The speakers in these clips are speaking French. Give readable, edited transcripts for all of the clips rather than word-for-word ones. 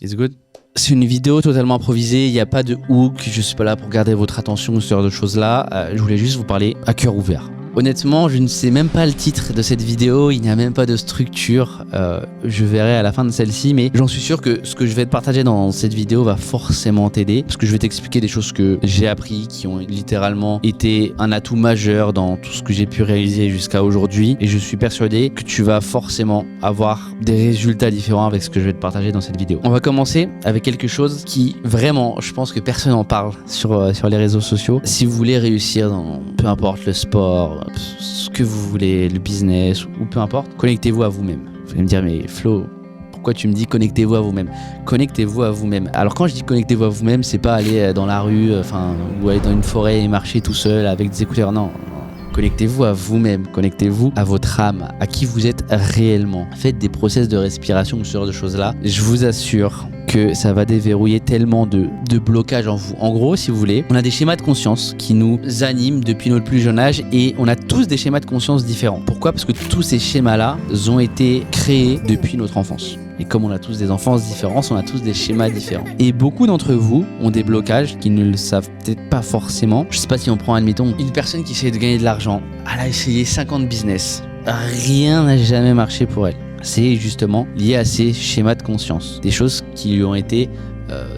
It's good. C'est une vidéo totalement improvisée, il n'y a pas de hook, je suis pas là pour garder votre attention ou ce genre de choses-là. Je voulais juste vous parler à cœur ouvert. Honnêtement, je ne sais même pas le titre de cette vidéo, il n'y a même pas de structure, je verrai à la fin de celle-ci, mais j'en suis sûr que ce que je vais te partager dans cette vidéo va forcément t'aider, parce que je vais t'expliquer des choses que j'ai appris, qui ont littéralement été un atout majeur dans tout ce que j'ai pu réaliser jusqu'à aujourd'hui, et je suis persuadé que tu vas forcément avoir des résultats différents avec ce que je vais te partager dans cette vidéo. On va commencer avec quelque chose qui, vraiment, je pense que personne n'en parle sur les réseaux sociaux. Si vous voulez réussir dans, peu importe le sport, ce que vous voulez, le business ou peu importe, connectez-vous à vous-même. Vous allez me dire, mais Flo, pourquoi tu me dis connectez-vous à vous-même? Connectez-vous à vous-même. Alors quand je dis connectez-vous à vous-même, c'est pas aller dans la rue, ou aller dans une forêt et marcher tout seul avec des écouteurs, non. Connectez-vous à vous-même, connectez-vous à votre âme, à qui vous êtes réellement. Faites des process de respiration ou ce genre de choses-là. Je vous assure que ça va déverrouiller tellement de blocages en vous. En gros, si vous voulez, on a des schémas de conscience qui nous animent depuis notre plus jeune âge et on a tous des schémas de conscience différents. Pourquoi? Parce que tous ces schémas-là ont été créés depuis notre enfance. Et comme on a tous des enfances différentes, on a tous des schémas différents. Et beaucoup d'entre vous ont des blocages qui ne le savent peut-être pas forcément. Je sais pas si on prend, admettons, une personne qui essaie de gagner de l'argent. Elle a essayé 50 business. Rien n'a jamais marché pour elle. C'est justement lié à ces schémas de conscience. Des choses qui lui ont été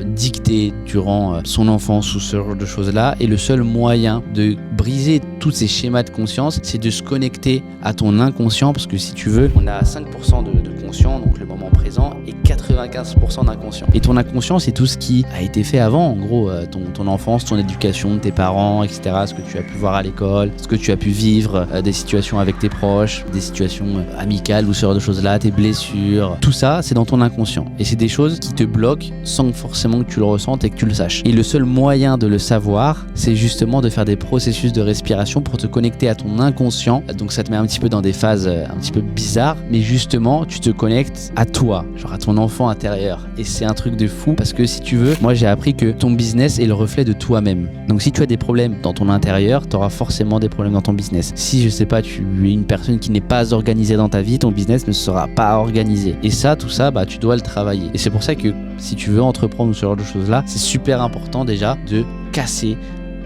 dictées durant son enfance ou ce genre de choses-là. Et le seul moyen de briser tous ces schémas de conscience, c'est de se connecter à ton inconscient. Parce que si tu veux, on a 5% de conscient, donc le moment présent, et 95% d'inconscient. Et ton inconscient, c'est tout ce qui a été fait avant. En gros, ton enfance, ton éducation, tes parents, etc. Ce que tu as pu voir à l'école, ce que tu as pu vivre, des situations avec tes proches, des situations amicales ou ce genre de choses-là, tes blessures. Tout ça, c'est dans ton inconscient. Et c'est des choses qui te bloquent sans forcément que tu le ressentes et que tu le saches. Et le seul moyen de le savoir, c'est justement de faire des processus de respiration pour te connecter à ton inconscient. Donc ça te met un petit peu dans des phases un petit peu bizarres, mais justement, tu te connectes à toi, genre à ton enfant intérieur. Et c'est un truc de fou parce que si tu veux, moi j'ai appris que ton business est le reflet de toi-même. Donc si tu as des problèmes dans ton intérieur, tu auras forcément des problèmes dans ton business. Si je sais pas, tu es une personne qui n'est pas organisée dans ta vie, ton business ne sera pas organisé. Et ça, tout ça, tu dois le travailler. Et c'est pour ça que si tu veux entreprendre ce genre de choses-là, c'est super important déjà de casser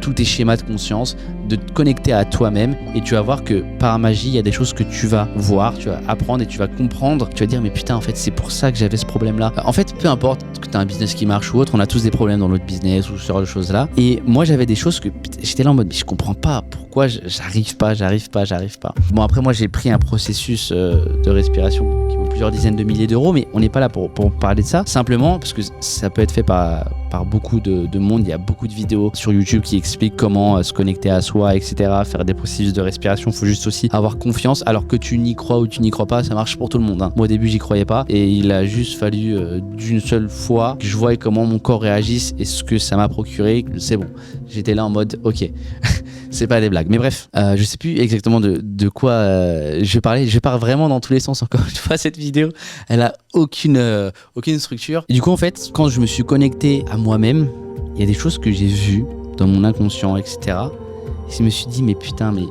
tous tes schémas de conscience, de te connecter à toi-même et tu vas voir que par magie, il y a des choses que tu vas voir, tu vas apprendre et tu vas comprendre. Tu vas dire mais putain, en fait, c'est pour ça que j'avais ce problème-là. En fait, peu importe que tu as un business qui marche ou autre, on a tous des problèmes dans notre business ou ce genre de choses-là. Et moi, j'avais des choses que j'étais là en mode mais je comprends pas pourquoi j'arrive pas. Bon, après moi, j'ai pris un processus de respiration qui vaut plusieurs dizaines de milliers d'euros, mais on n'est pas là pour parler de ça. Simplement parce que ça peut être fait par beaucoup de monde. Il y a beaucoup de vidéos sur YouTube qui expliquent comment se connecter à soi, etc. Faire des processus de respiration. Il faut juste aussi avoir confiance. Alors que tu n'y crois ou tu n'y crois pas, ça marche pour tout le monde. Moi, au début, j'y croyais pas. Et il a juste fallu d'une seule fois que je voie comment mon corps réagisse et ce que ça m'a procuré. C'est bon. J'étais là en mode, ok, c'est pas des blagues. Mais bref, je sais plus exactement de quoi je parlais. Je pars vraiment dans tous les sens. Encore une fois, cette vidéo, elle a aucune structure. Et du coup, en fait, quand je me suis connecté à moi-même, il y a des choses que j'ai vues dans mon inconscient, etc. Et je me suis dit, mais putain, mais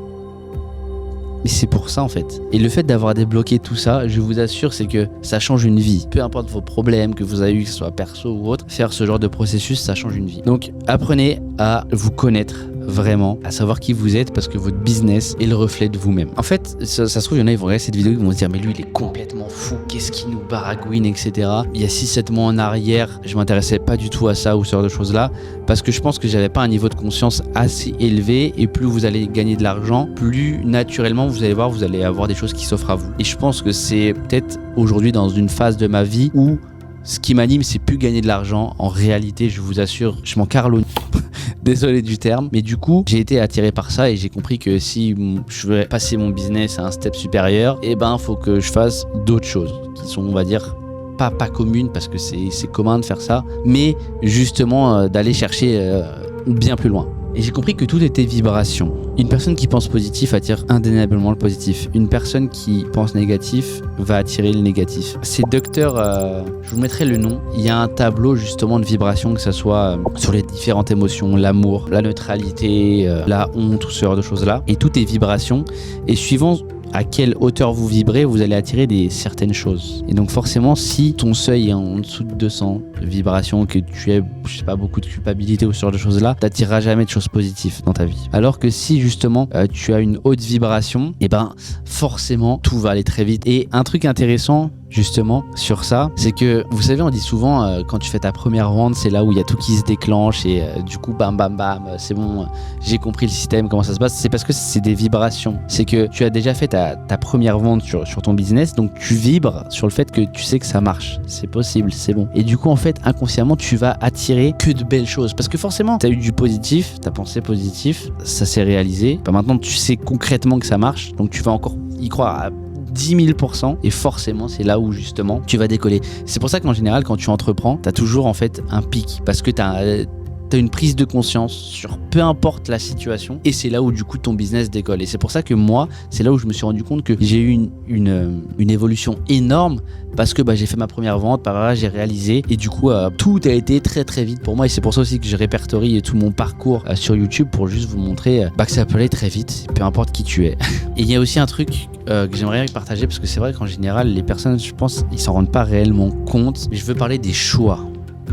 c'est pour ça en fait. Et le fait d'avoir débloqué tout ça, je vous assure, c'est que ça change une vie. Peu importe vos problèmes que vous avez eu, que ce soit perso ou autre, faire ce genre de processus, ça change une vie. Donc apprenez à vous connaître vraiment, à savoir qui vous êtes parce que votre business est le reflet de vous-même. En fait, ça se trouve, il y en a, ils vont regarder cette vidéo, ils vont se dire mais lui il est complètement fou, qu'est-ce qu'il nous baragouine, etc. Il y a 6-7 mois en arrière, je m'intéressais pas du tout à ça ou ce genre de choses là parce que je pense que j'avais pas un niveau de conscience assez élevé et plus vous allez gagner de l'argent, plus naturellement vous allez voir, vous allez avoir des choses qui s'offrent à vous. Et je pense que c'est peut-être aujourd'hui dans une phase de ma vie où ce qui m'anime, c'est plus gagner de l'argent. En réalité, je vous assure, je m'en carle. Désolé du terme. Mais du coup, j'ai été attiré par ça et j'ai compris que si je veux passer mon business à un step supérieur, faut que je fasse d'autres choses qui sont, on va dire, pas communes parce que c'est commun de faire ça, mais justement d'aller chercher bien plus loin. Et j'ai compris que tout était vibration. Une personne qui pense positif attire indéniablement le positif. Une personne qui pense négatif va attirer le négatif. C'est docteur, je vous mettrai le nom. Il y a un tableau justement de vibration, que ce soit sur les différentes émotions, l'amour, la neutralité, la honte, tout ce genre de choses-là. Et tout est vibration. Et suivant à quelle hauteur vous vibrez, vous allez attirer certaines choses. Et donc forcément, si ton seuil est en dessous de 200 de vibrations, que tu aies, je sais pas, beaucoup de culpabilité ou ce genre de choses-là, t'attireras jamais de choses positives dans ta vie. Alors que si justement tu as une haute vibration, et ben forcément tout va aller très vite. Et un truc intéressant justement sur ça, c'est que vous savez, on dit souvent quand tu fais ta première vente, c'est là où il y a tout qui se déclenche et du coup bam bam bam, c'est bon, j'ai compris le système, comment ça se passe. C'est parce que c'est des vibrations. C'est que tu as déjà fait ta première vente sur ton business, donc tu vibres sur le fait que tu sais que ça marche, c'est possible, c'est bon. Et du coup en fait inconsciemment tu vas attirer que de belles choses parce que forcément tu as eu du positif, tu as pensé positif, ça s'est réalisé. Ben, maintenant tu sais concrètement que ça marche, donc tu vas encore y croire à 10 000% et forcément c'est là où justement tu vas décoller. C'est pour ça qu'en général quand tu entreprends, tu as toujours en fait un pic parce que tu as une prise de conscience sur peu importe la situation et c'est là où du coup ton business décolle. Et c'est pour ça que moi, c'est là où je me suis rendu compte que j'ai eu une évolution énorme parce que j'ai fait ma première vente, par là j'ai réalisé et du coup tout a été très très vite pour moi et c'est pour ça aussi que je répertorie tout mon parcours sur YouTube pour juste vous montrer que ça peut aller très vite, peu importe qui tu es. Et il y a aussi un truc que j'aimerais partager parce que c'est vrai qu'en général les personnes, je pense, ils s'en rendent pas réellement compte, mais je veux parler des choix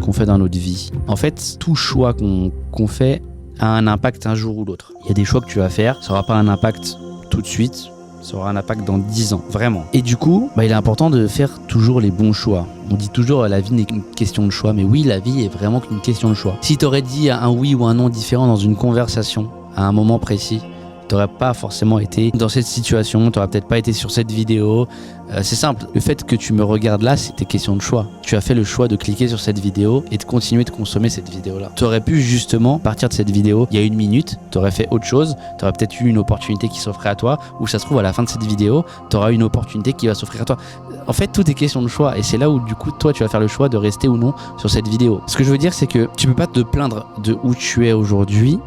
qu'on fait dans notre vie. En fait, tout choix qu'on fait a un impact un jour ou l'autre. Il y a des choix que tu vas faire, ça n'aura pas un impact tout de suite, ça aura un impact dans 10 ans, vraiment. Et du coup, il est important de faire toujours les bons choix. On dit toujours la vie n'est qu'une question de choix, mais oui, la vie est vraiment qu'une question de choix. Si tu aurais dit un oui ou un non différent dans une conversation à un moment précis, t'aurais pas forcément été dans cette situation, t'aurais peut-être pas été sur cette vidéo. C'est simple, le fait que tu me regardes là, c'était question de choix. Tu as fait le choix de cliquer sur cette vidéo et de continuer de consommer cette vidéo-là. T'aurais pu justement partir de cette vidéo il y a 1 minute, t'aurais fait autre chose, t'aurais peut-être eu une opportunité qui s'offrait à toi, ou ça se trouve à la fin de cette vidéo, t'auras une opportunité qui va s'offrir à toi. En fait, tout est question de choix et c'est là où du coup toi tu vas faire le choix de rester ou non sur cette vidéo. Ce que je veux dire, c'est que tu peux pas te plaindre de où tu es aujourd'hui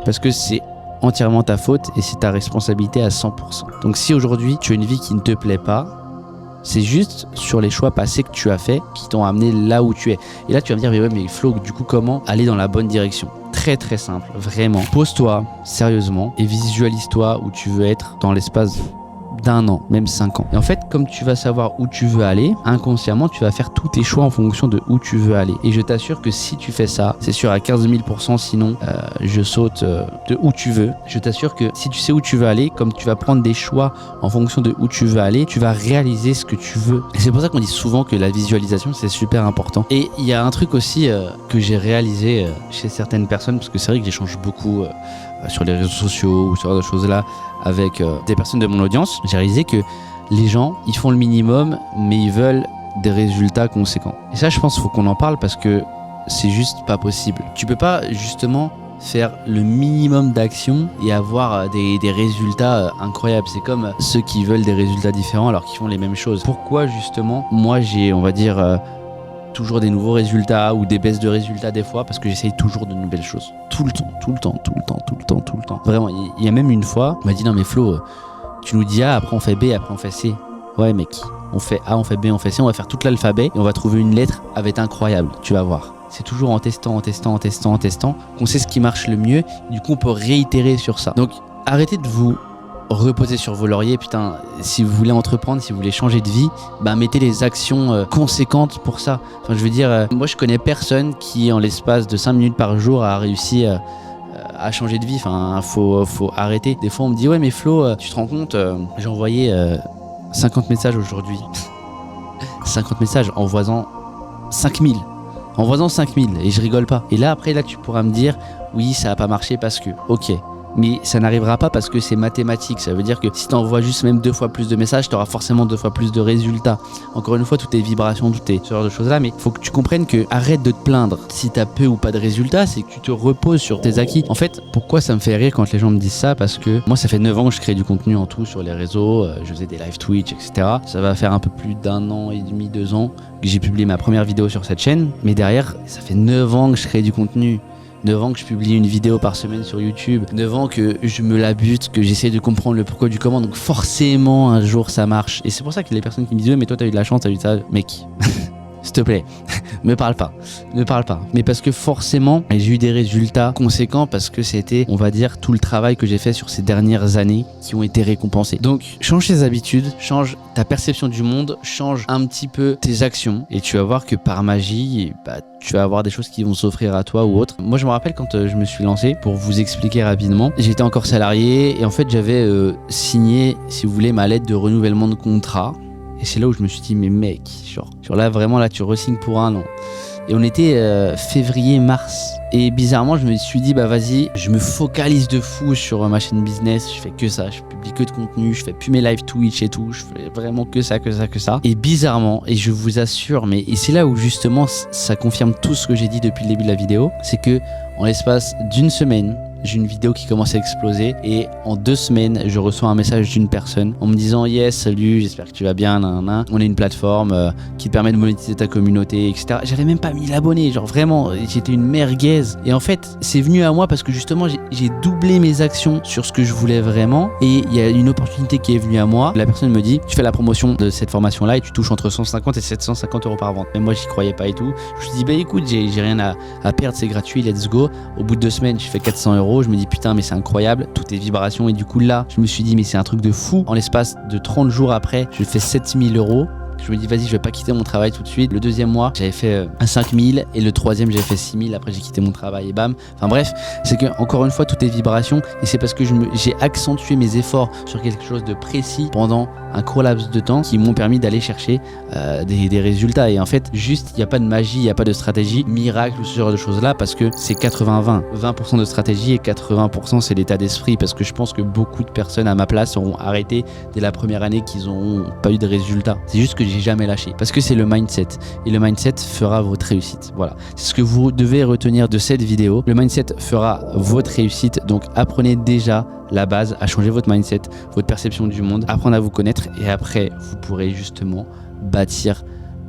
parce que c'est entièrement ta faute et c'est ta responsabilité à 100%. Donc si aujourd'hui tu as une vie qui ne te plaît pas, c'est juste sur les choix passés que tu as fait qui t'ont amené là où tu es. Et là tu vas me dire mais Flo, du coup comment aller dans la bonne direction? Très très simple, vraiment. Pose-toi sérieusement et visualise-toi où tu veux être dans l'espace d'1 an, même 5 ans. Et en fait, comme tu vas savoir où tu veux aller, inconsciemment, tu vas faire tous tes choix en fonction de où tu veux aller. Et je t'assure que si tu fais ça, c'est sûr à 15 000%, sinon je saute de où tu veux. Je t'assure que si tu sais où tu veux aller, comme tu vas prendre des choix en fonction de où tu veux aller, tu vas réaliser ce que tu veux. Et c'est pour ça qu'on dit souvent que la visualisation, c'est super important. Et il y a un truc aussi que j'ai réalisé chez certaines personnes, parce que c'est vrai que j'échange beaucoup sur les réseaux sociaux ou ce genre de choses-là avec des personnes de mon audience, j'ai réalisé que les gens, ils font le minimum, mais ils veulent des résultats conséquents. Et ça, je pense qu'il faut qu'on en parle parce que c'est juste pas possible. Tu peux pas justement faire le minimum d'actions et avoir des résultats incroyables. C'est comme ceux qui veulent des résultats différents alors qu'ils font les mêmes choses. Pourquoi justement, moi j'ai, on va dire, toujours des nouveaux résultats ou des baisses de résultats des fois parce que j'essaye toujours de nouvelles choses. Tout le temps. Vraiment, il y a même une fois, on m'a dit non mais Flo, tu nous dis A, après on fait B, après on fait C. Ouais mec, on fait A, on fait B, on fait C, on va faire tout l'alphabet et on va trouver une lettre, elle va être incroyable, tu vas voir. C'est toujours en testant qu'on sait ce qui marche le mieux, du coup on peut réitérer sur ça. Donc arrêtez de vous reposer sur vos lauriers, putain, si vous voulez entreprendre, si vous voulez changer de vie, mettez les actions conséquentes pour ça. Enfin je veux dire, moi je connais personne qui en l'espace de 5 minutes par jour a réussi à changer de vie. Enfin faut arrêter. Des fois on me dit ouais mais Flo, tu te rends compte, j'ai envoyé 50 messages aujourd'hui. 50 messages en voisant 5000. En voisant 5000 et je rigole pas. Et là après tu pourras me dire oui ça a pas marché parce que ok. Mais ça n'arrivera pas parce que c'est mathématique. Ça veut dire que si tu envoies juste même 2 fois plus de messages, tu auras forcément 2 fois plus de résultats. Encore une fois, tout est vibration, tout est ce genre de choses-là. Mais il faut que tu comprennes que arrête de te plaindre. Si tu as peu ou pas de résultats, c'est que tu te reposes sur tes acquis. En fait, pourquoi ça me fait rire quand les gens me disent ça? Parce que moi, ça fait 9 ans que je crée du contenu en tout sur les réseaux. Je faisais des live Twitch, etc. Ça va faire un peu plus d'1 an et demi, 2 ans que j'ai publié ma première vidéo sur cette chaîne. Mais derrière, ça fait 9 ans que je crée du contenu. 9 ans que je publie une vidéo par semaine sur YouTube, 9 ans que je me la bute, que j'essaie de comprendre le pourquoi du comment, donc forcément un jour ça marche. Et c'est pour ça que les personnes qui me disent ouais mais toi t'as eu de la chance, t'as eu ça, mec. s'il te plaît, me parle pas. Mais parce que forcément, j'ai eu des résultats conséquents parce que c'était, on va dire, tout le travail que j'ai fait sur ces dernières années qui ont été récompensés. Donc, change tes habitudes, change ta perception du monde, change un petit peu tes actions et tu vas voir que par magie, tu vas avoir des choses qui vont s'offrir à toi ou autre. Moi, je me rappelle quand je me suis lancé, pour vous expliquer rapidement, j'étais encore salarié et en fait, j'avais signé, si vous voulez, ma lettre de renouvellement de contrat. Et c'est là où je me suis dit, mais mec, genre là, vraiment, là, tu re-signes pour 1 an. Et on était février-mars. Et bizarrement, je me suis dit, vas-y, je me focalise de fou sur ma chaîne business. Je fais que ça, je publie que de contenu, je fais plus mes live Twitch et tout. Je fais vraiment que ça. Et bizarrement, et je vous assure, et c'est là où justement, ça confirme tout ce que j'ai dit depuis le début de la vidéo, c'est que en l'espace d'une semaine, j'ai une vidéo qui commence à exploser et en 2 semaines, je reçois un message d'une personne en me disant « Yes, salut, j'espère que tu vas bien, nanana. On est une plateforme qui te permet de monétiser ta communauté, etc. » J'avais même pas 1000 abonnés, genre vraiment, j'étais une merguez. Et en fait, c'est venu à moi parce que justement, j'ai doublé mes actions sur ce que je voulais vraiment et il y a une opportunité qui est venue à moi. La personne me dit « Tu fais la promotion de cette formation-là et tu touches entre 150 et 750 euros par vente. » Mais moi, j'y croyais pas et tout. Je me suis dit « Écoute, j'ai rien à perdre, c'est gratuit, let's go. » Au bout de 2 semaines, je fais 400 euros. Je me dis putain mais c'est incroyable, tout est vibration et du coup là je me suis dit mais c'est un truc de fou. En l'espace de 30 jours après je fais 7000 euros. Je me dis vas-y je vais pas quitter mon travail tout de suite. Le 2e mois j'avais fait un 5000 et le 3e j'avais fait 6000. Après j'ai quitté mon travail et bam. Enfin bref, c'est que encore une fois tout est vibration et c'est parce que j'ai accentué mes efforts sur quelque chose de précis pendant un court laps de temps qui m'ont permis d'aller chercher des résultats. Et en fait juste il n'y a pas de magie, il n'y a pas de stratégie miracle ou ce genre de choses là parce que c'est 80-20. 20% de stratégie et 80% c'est l'état d'esprit parce que je pense que beaucoup de personnes à ma place auront arrêté dès la première année qu'ils n'auront pas eu de résultats. C'est juste que j'ai jamais lâché parce que c'est le mindset et le mindset fera votre réussite. Voilà, c'est ce que vous devez retenir de cette vidéo. Le mindset fera votre réussite, donc apprenez déjà la base à changer votre mindset, votre perception du monde, apprendre à vous connaître et après vous pourrez justement bâtir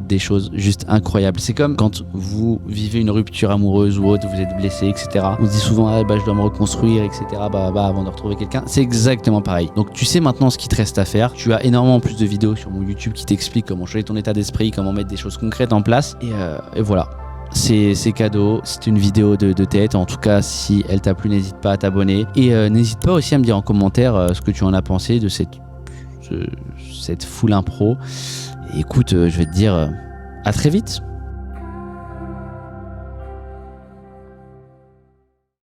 des choses juste incroyables. C'est comme quand vous vivez une rupture amoureuse ou autre, vous êtes blessé, etc. On se dit souvent je dois me reconstruire, etc. Avant de retrouver quelqu'un. C'est exactement pareil. Donc tu sais maintenant ce qu'il te reste à faire. Tu as énormément plus de vidéos sur mon YouTube qui t'expliquent comment changer ton état d'esprit, comment mettre des choses concrètes en place et voilà. C'est cadeau, c'est une vidéo de tête. En tout cas, si elle t'a plu, n'hésite pas à t'abonner. Et n'hésite pas aussi à me dire en commentaire ce que tu en as pensé de cette full impro. Et écoute, je vais te dire à très vite.